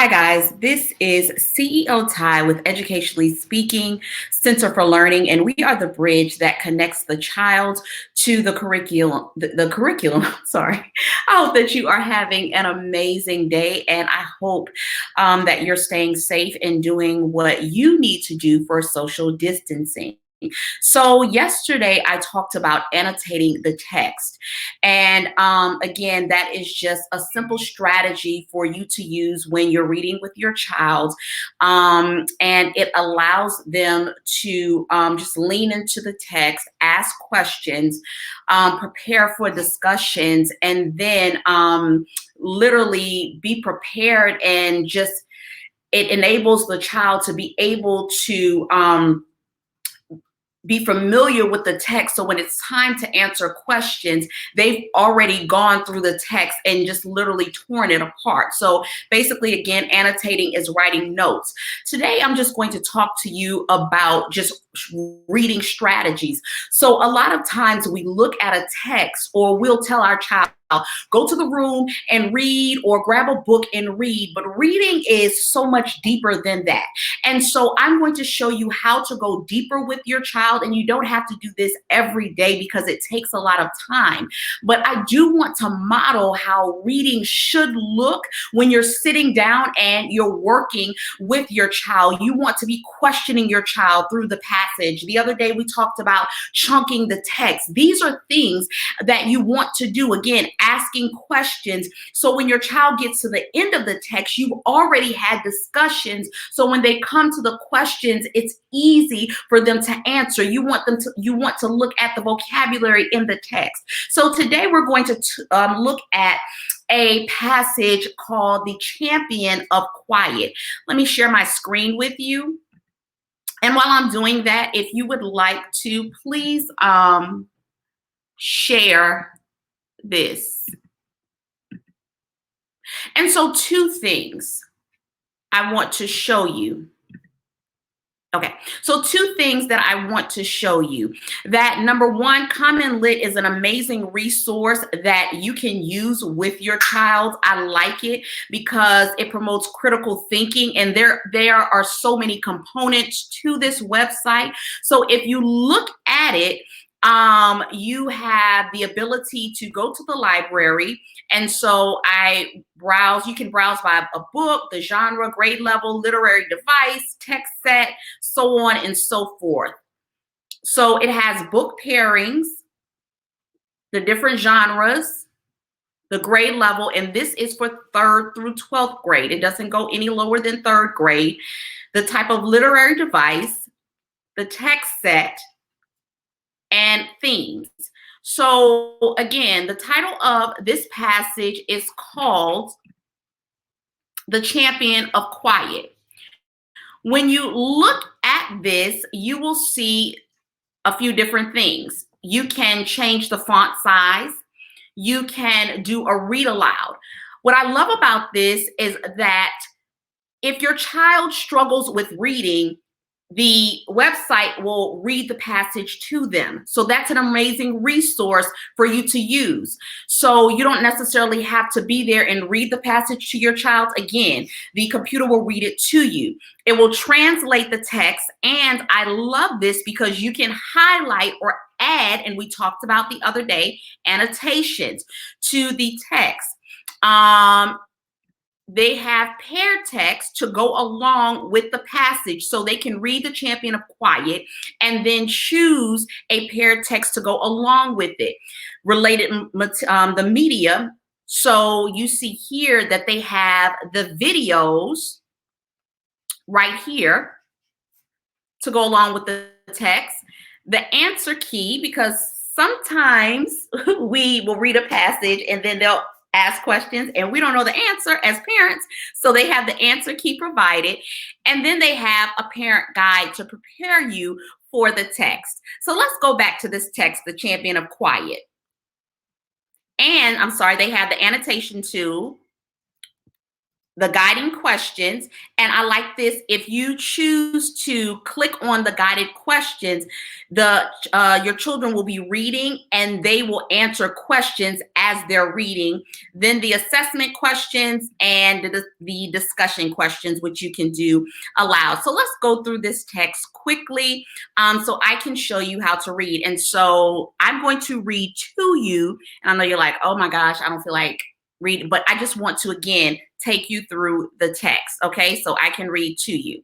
Hi, guys. This is CEO Ty with Educationally Speaking Center for Learning, and we are the bridge that connects the child to the curriculum. The curriculum. Sorry. I hope that you are having an amazing day, and I hope that you're staying safe and doing what you need to do for social distancing. So, yesterday I talked about annotating the text. And again, that is just a simple strategy for you to use when you're reading with your child. And it allows them to just lean into the text, ask questions, prepare for discussions, and then literally be prepared and just it enables the child to be able to be familiar with the text. So when it's time to answer questions, they've already gone through the text and just literally torn it apart. So basically, again, annotating is writing notes. Today, I'm just going to talk to you about just reading strategies. So a lot of times we look at a text or we'll tell our child, go to the room and read or grab a book and read. But reading is so much deeper than that. And so I'm going to show you how to go deeper with your child. And you don't have to do this every day because it takes a lot of time. But I do want to model how reading should look when you're sitting down and you're working with your child. You want to be questioning your child through the passage. The other day we talked about chunking the text. These are things that you want to do. Again, asking questions. So when your child gets to the end of the text, you've already had discussions. So when they come to the questions, it's easy for them to answer. You want to look at the vocabulary in the text. So today we're going to look at a passage called The Champion of Quiet. Let me share my screen with you. And while I'm doing that, if you would like to, please share this. And so two things I want to show you. Okay, so two things that I want to show you. That number one, CommonLit is an amazing resource that you can use with your child. I like it because it promotes critical thinking, and there are so many components to this website. So if you look at it, you have the ability to go to the library. And so you can browse by a book, the genre, grade level, literary device, text set, so on and so forth. So it has book pairings, the different genres, the grade level, and this is for 3rd through 12th grade. It doesn't go any lower than 3rd grade. The type of literary device, the text set, and themes. So again, the title of this passage is called The Champion of Quiet. When you look at this, you will see a few different things. You can change the font size. You can do a read aloud. What I love about this is that if your child struggles with reading, the website will read the passage to them. So that's an amazing resource for you to use. So you don't necessarily have to be there and read the passage to your child. Again, the computer will read it to you. It will translate the text. And I love this because you can highlight or add, and we talked about the other day, annotations to the text. They have paired text to go along with the passage, so they can read The Champion of Quiet and then choose a paired text to go along with it. Related the media. So you see here that they have the videos right here to go along with the text. The answer key, because sometimes we will read a passage and then they'll ask questions and we don't know the answer as parents. So they have the answer key provided. And then they have a parent guide to prepare you for the text. So let's go back to this text, The Champion of Quiet. And I'm sorry, they have the annotation tool. the guiding questions. And I like this. If you choose to click on the guided questions, your children will be reading and they will answer questions as they're reading. Then the assessment questions and the discussion questions, which you can do aloud. So let's go through this text quickly so I can show you how to read. And so I'm going to read to you. And I know you're like, oh my gosh, I don't feel like reading, but I just want to, again, take you through the text, okay? So I can read to you.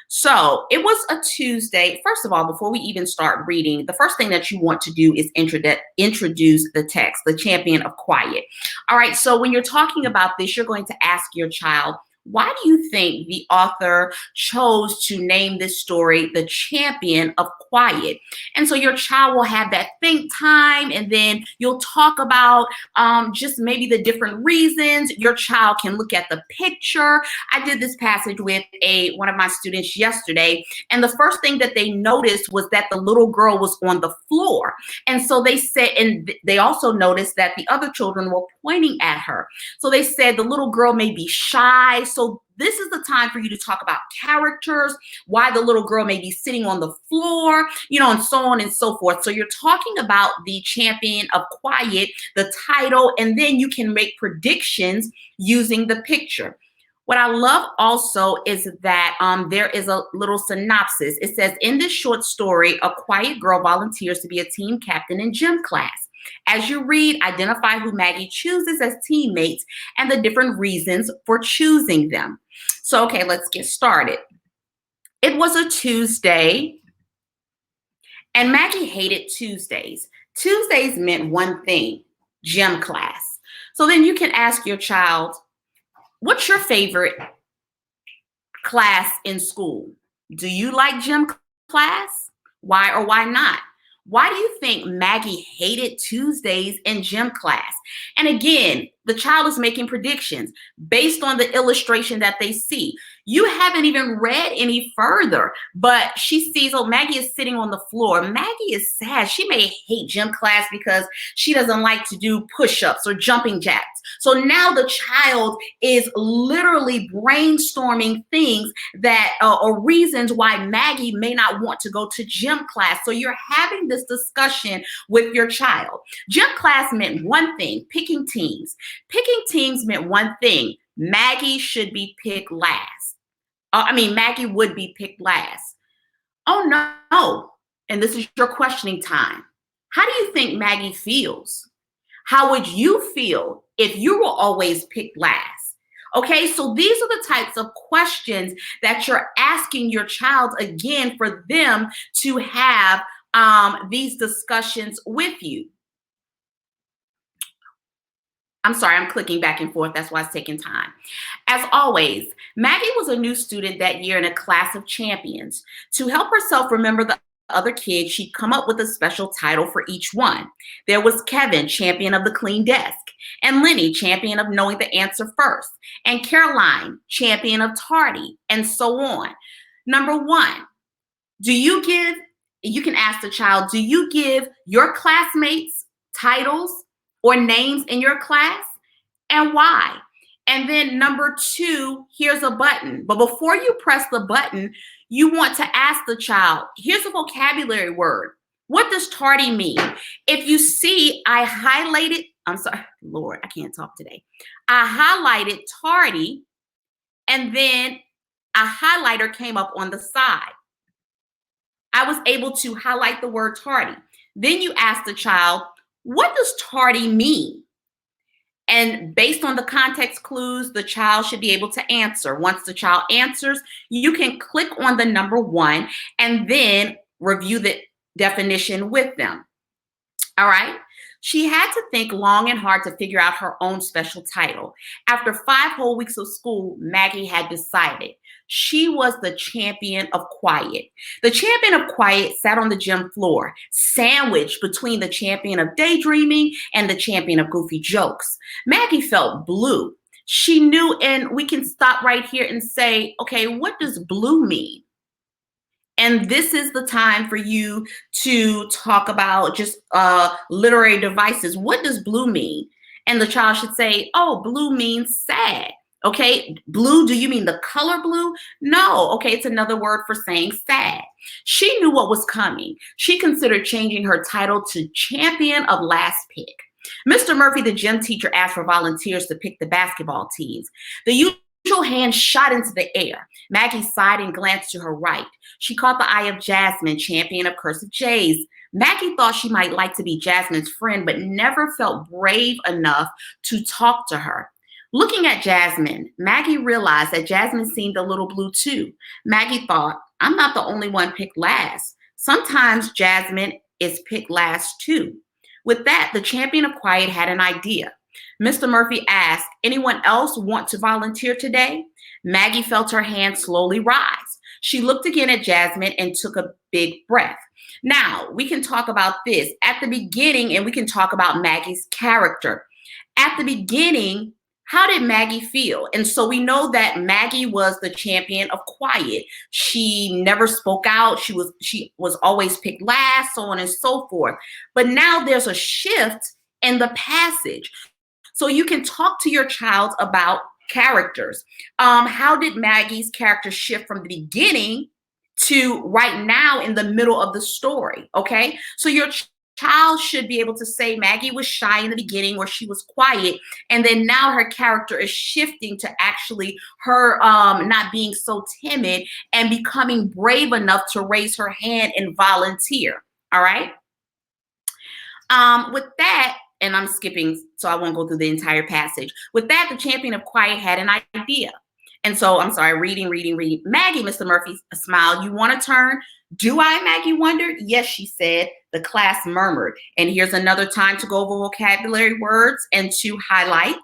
So it was a Tuesday. First of all, before we even start reading, the first thing that you want to do is introduce the text, the champion of quiet. All right, so when you're talking about this, you're going to ask your child, why do you think the author chose to name this story The Champion of Quiet? And so your child will have that think time, and then you'll talk about just maybe the different reasons. Your child can look at the picture. I did this passage with one of my students yesterday, and the first thing that they noticed was that the little girl was on the floor. And so they said, and they also noticed that the other children were pointing at her. So they said the little girl may be shy. So this is the time for you to talk about characters, why the little girl may be sitting on the floor, and so on and so forth. So you're talking about the champion of quiet, the title, and then you can make predictions using the picture. What I love also is that there is a little synopsis. It says, in this short story, a quiet girl volunteers to be a team captain in gym class. As you read, identify who Maggie chooses as teammates and the different reasons for choosing them. So, okay, let's get started. It was a Tuesday, and Maggie hated Tuesdays. Tuesdays meant one thing, gym class. So then you can ask your child, what's your favorite class in school? Do you like gym class? Why or why not? Why do you think Maggie hated Tuesdays in gym class? And again, the child is making predictions based on the illustration that they see. You haven't even read any further, but she sees, oh, Maggie is sitting on the floor. Maggie is sad. She may hate gym class because she doesn't like to do push-ups or jumping jacks. So now the child is literally brainstorming things that or reasons why Maggie may not want to go to gym class. So you're having this discussion with your child. Gym class meant one thing, picking teams. Picking teams meant one thing, Maggie should be picked last. Maggie would be picked last. Oh no. And this is your questioning time. How do you think Maggie feels? How would you feel if you were always picked last? Okay, so these are the types of questions that you're asking your child, again, for them to have these discussions with you. I'm sorry, I'm clicking back and forth. That's why it's taking time. As always, Maggie was a new student that year in a class of champions. To help herself remember the other kids, she'd come up with a special title for each one. There was Kevin, champion of the clean desk, and Lenny, champion of knowing the answer first, and Caroline, champion of tardy, and so on. Number one, you can ask the child, do you give your classmates titles or names in your class, and why? And then number two, here's a button. But before you press the button, you want to ask the child, here's a vocabulary word. What does tardy mean? If you see, I highlighted, I'm sorry, Lord, I can't talk today. I highlighted tardy, and then a highlighter came up on the side. I was able to highlight the word tardy. Then you ask the child, what does tardy mean? And based on the context clues, the child should be able to answer. Once the child answers, you can click on the number one and then review the definition with them. All right. She had to think long and hard to figure out her own special title. After 5 whole weeks of school, Maggie had decided she was the champion of quiet. The champion of quiet sat on the gym floor, sandwiched between the champion of daydreaming and the champion of goofy jokes. Maggie felt blue. She knew, and we can stop right here and say, okay, what does blue mean? And this is the time for you to talk about just literary devices. What does blue mean? And the child should say, oh, blue means sad. Okay, blue, do you mean the color blue? No, okay, it's another word for saying sad. She knew what was coming. She considered changing her title to champion of last pick. Mr. Murphy, the gym teacher, asked for volunteers to pick the basketball teams. The usual hand shot into the air. Maggie sighed and glanced to her right. She caught the eye of Jasmine, champion of Cursive J's. Maggie thought she might like to be Jasmine's friend, but never felt brave enough to talk to her. Looking at Jasmine, Maggie realized that Jasmine seemed a little blue too. Maggie thought, I'm not the only one picked last. Sometimes Jasmine is picked last too. With that, the champion of quiet had an idea. Mr. Murphy asked, anyone else want to volunteer today? Maggie felt her hand slowly rise. She looked again at Jasmine and took a big breath. Now, we can talk about this at the beginning, and we can talk about Maggie's character. At the beginning, how did Maggie feel? And so we know that Maggie was the champion of quiet. She never spoke out. She was always picked last, so on and so forth. But now there's a shift in the passage. So you can talk to your child about characters. How did Maggie's character shift from the beginning to right now in the middle of the story? Okay, so your child should be able to say Maggie was shy in the beginning or she was quiet, and then now her character is shifting to actually her not being so timid and becoming brave enough to raise her hand and volunteer. All right. With that, and I'm skipping, so I won't go through the entire passage. With that, the champion of quiet had an idea. And so, I'm sorry, reading. Maggie, Mr. Murphy smiled. You want to turn? Do I, Maggie wondered. Yes, she said. The class murmured. And here's another time to go over vocabulary words and to highlight.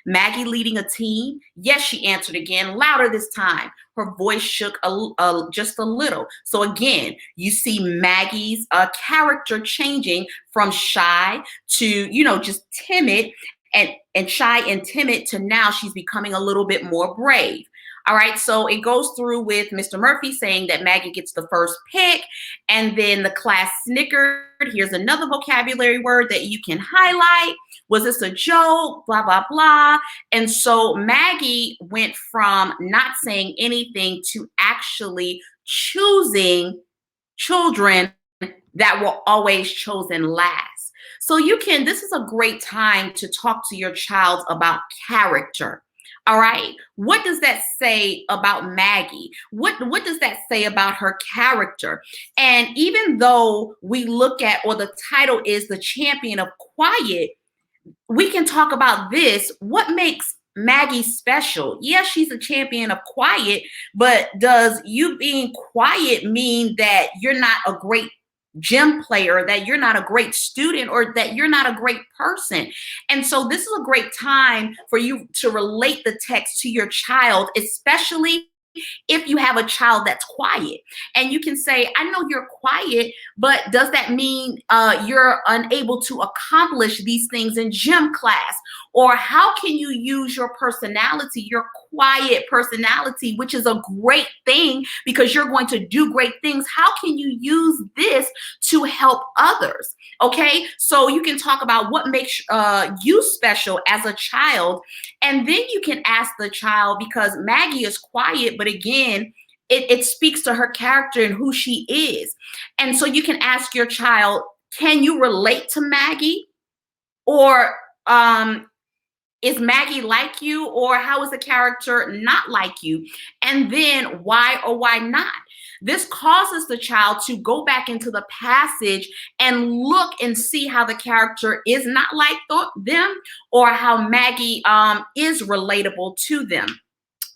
Maggie leading a team? Yes, she answered again, louder this time. Her voice shook just a little. So again, you see Maggie's character changing from shy to, just timid and shy and timid to now she's becoming a little bit more brave. All right, so it goes through with Mr. Murphy saying that Maggie gets the first pick, and then the class snickered. Here's another vocabulary word that you can highlight. Was this a joke? Blah, blah, blah. And so Maggie went from not saying anything to actually choosing children that were always chosen last. So this is a great time to talk to your child about character. All right. What does that say about Maggie? What does that say about her character? And even though we look at, or the title is the champion of quiet, we can talk about this. What makes Maggie special? Yes, she's a champion of quiet, but does you being quiet mean that you're not a great gym player, that you're not a great student, or that you're not a great person? And so this is a great time for you to relate the text to your child, especially if you have a child that's quiet. And you can say, I know you're quiet, but does that mean you're unable to accomplish these things in gym class? Or how can you use your personality, your quiet personality, which is a great thing because you're going to do great things? How can you use this to help others? Okay, so you can talk about what makes you special as a child. And then you can ask the child, because Maggie is quiet, but again, it speaks to her character and who she is. And so you can ask your child, can you relate to Maggie? Or is Maggie like you? Or how is the character not like you? And then why or why not? This causes the child to go back into the passage and look and see how the character is not like them, or how Maggie is relatable to them.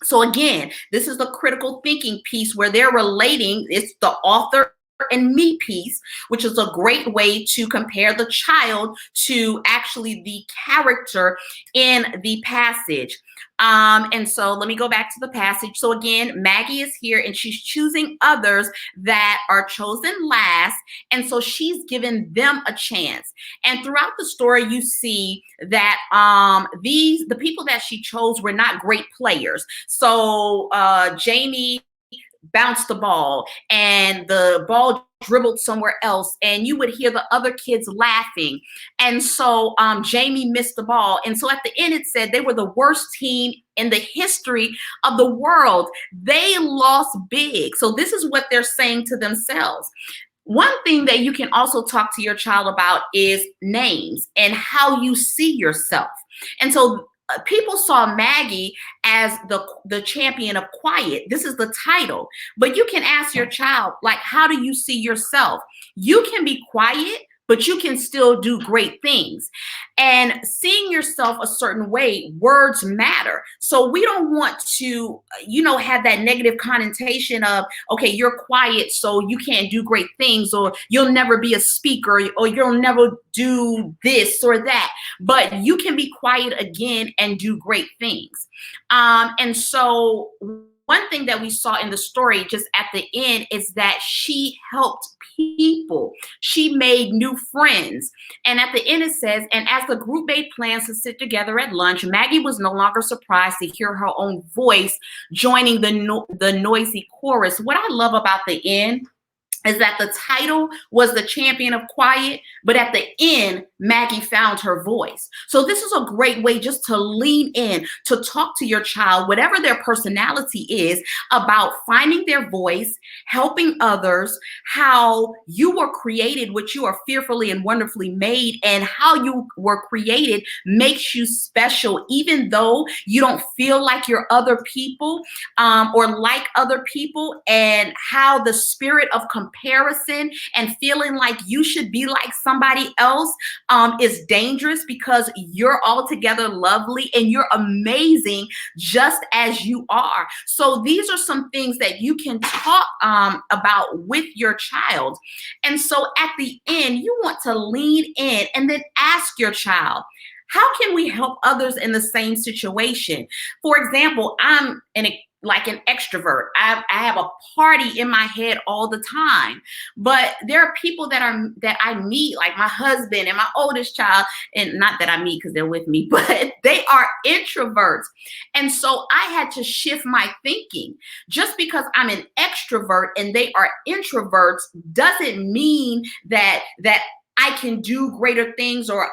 So again, this is the critical thinking piece where they're relating. It's the author and me piece, which is a great way to compare the child to actually the character in the passage. And so let me go back to the passage. So again, Maggie is here and she's choosing others that are chosen last. And so she's given them a chance. And throughout the story, you see that the people that she chose were not great players. So Jamie bounced the ball and the ball dribbled somewhere else, and you would hear the other kids laughing. And so Jamie missed the ball. And so at the end, it said they were the worst team in the history of the world. They lost big. So this is what they're saying to themselves. One thing that you can also talk to your child about is names and how you see yourself. And so people saw Maggie as the champion of quiet. This is the title. But you can ask your child, like, how do you see yourself? You can be quiet, but you can still do great things. And seeing yourself a certain way, words matter. So we don't want to, have that negative connotation of, okay, you're quiet, so you can't do great things, or you'll never be a speaker, or you'll never do this or that. But you can be quiet again and do great things. And so one thing that we saw in the story just at the end is that she helped people. She made new friends. And at the end it says, and as the group made plans to sit together at lunch, Maggie was no longer surprised to hear her own voice joining the noisy chorus. What I love about the end is that the title was the champion of quiet, but at the end, Maggie found her voice. So this is a great way just to lean in, to talk to your child, whatever their personality is, about finding their voice, helping others, how you were created, which you are fearfully and wonderfully made, and how you were created makes you special, even though you don't feel like you're other people or like other people, and how the spirit of comparison and feeling like you should be like somebody else is dangerous, because you're altogether lovely and you're amazing just as you are. So these are some things that you can talk about with your child. And so at the end, you want to lean in and then ask your child, how can we help others in the same situation? For example, I'm like an extrovert. I have a party in my head all the time, but there are people that I meet, like my husband and my oldest child, and not that I meet because they're with me, but they are introverts. And so I had to shift my thinking. Just because I'm an extrovert and they are introverts doesn't mean that I can do greater things, or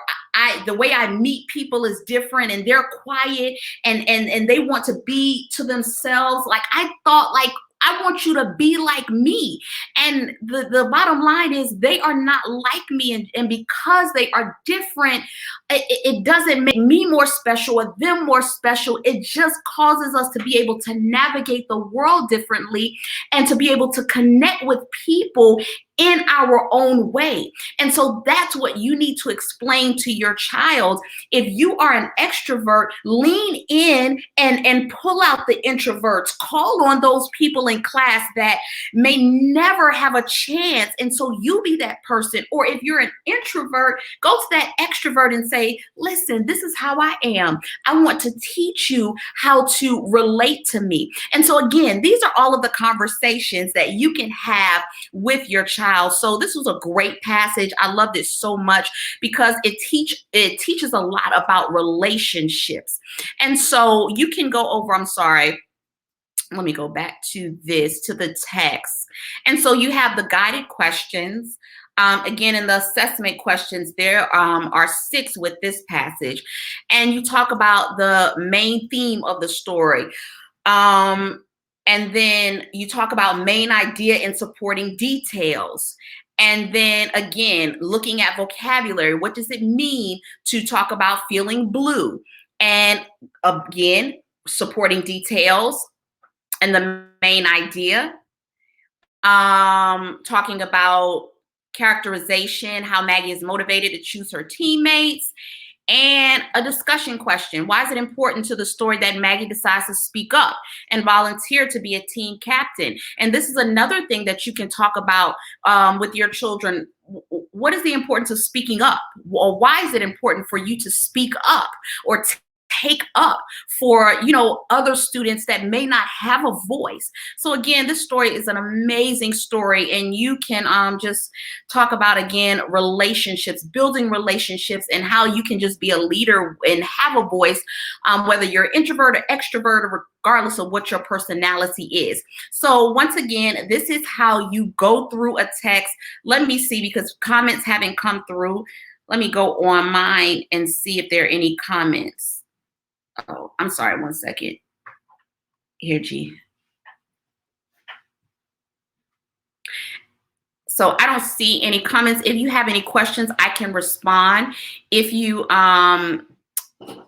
the way I meet people is different, and they're quiet and they want to be to themselves. Like, I thought, like, I want you to be like me. And the bottom line is they are not like me. And because they are different, it doesn't make me more special or them more special. It just causes us to be able to navigate the world differently and to be able to connect with people in our own way. And so that's what you need to explain to your child. If you are an extrovert, lean in and pull out the introverts. Call on those people in class that may never have a chance. And so you be that person. Or if you're an introvert, go to that extrovert and say, listen, this is how I am. I want to teach you how to relate to me. And so again, these are all of the conversations that you can have with your child. So this was a great passage. I loved it so much because it teaches a lot about relationships. And so you can go over, I'm sorry, let me go back to the text. And so you have the guided questions. Again, in the assessment questions, there are 6 with this passage. And you talk about the main theme of the story. And then you talk about main idea and supporting details. And then again, looking at vocabulary. What does it mean to talk about feeling blue? And again, supporting details and the main idea. Talking about characterization, how Maggie is motivated to choose her teammates. And a discussion question. Why is it important to the story that Maggie decides to speak up and volunteer to be a team captain? And this is another thing that you can talk about with your children. What is the importance of speaking up? Or why is it important for you to speak up or take up for, you know, other students that may not have a voice. So again, this story is an amazing story, and you can just talk about, again, relationships, building relationships, and how you can just be a leader and have a voice, whether you're introvert or extrovert, or regardless of what your personality is. So once again, this is how you go through a text. Let me see, because comments haven't come through. Let me go on mine and see if there are any comments. Oh, I'm sorry, one second. Here, G. So I don't see any comments. If you have any questions, I can respond. If you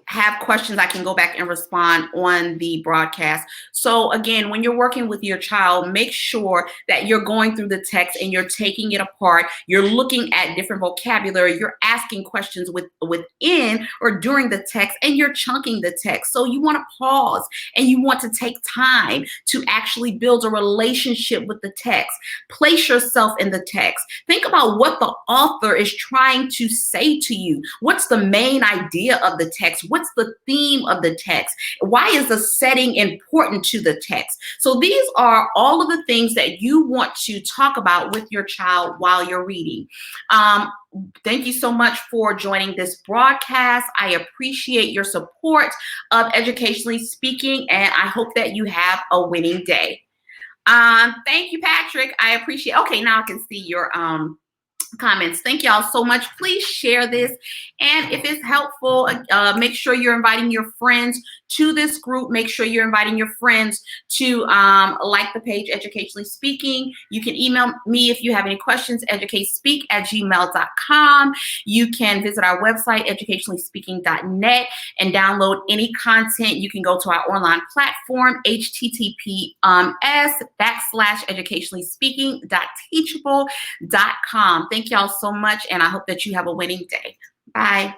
have questions, I can go back and respond on the broadcast. So again, when you're working with your child, make sure that you're going through the text and you're taking it apart. You're looking at different vocabulary. You're asking questions within or during the text, and you're chunking the text. So you want to pause and you want to take time to actually build a relationship with the text. Place yourself in the text. Think about what the author is trying to say to you. What's the main idea of the text? What's the theme of the text? Why is the setting important to the text? So these are all of the things that you want to talk about with your child while you're reading. Thank you so much for joining this broadcast. I appreciate your support of Educationally Speaking, and I hope that you have a winning day. Thank you, Patrick. I appreciate. Okay, now I can see your comments. Thank y'all so much. Please share this, and if it's helpful, make sure you're inviting your friends to this group. Make sure you're inviting your friends to like the page Educationally Speaking. You can email me if you have any questions, educatespeak@gmail.com. You can visit our website, educationallyspeaking.net, and download any content. You can go to our online platform, https://educationallyspeaking.teachable.com. Thank y'all so much, and I hope that you have a winning day. Bye.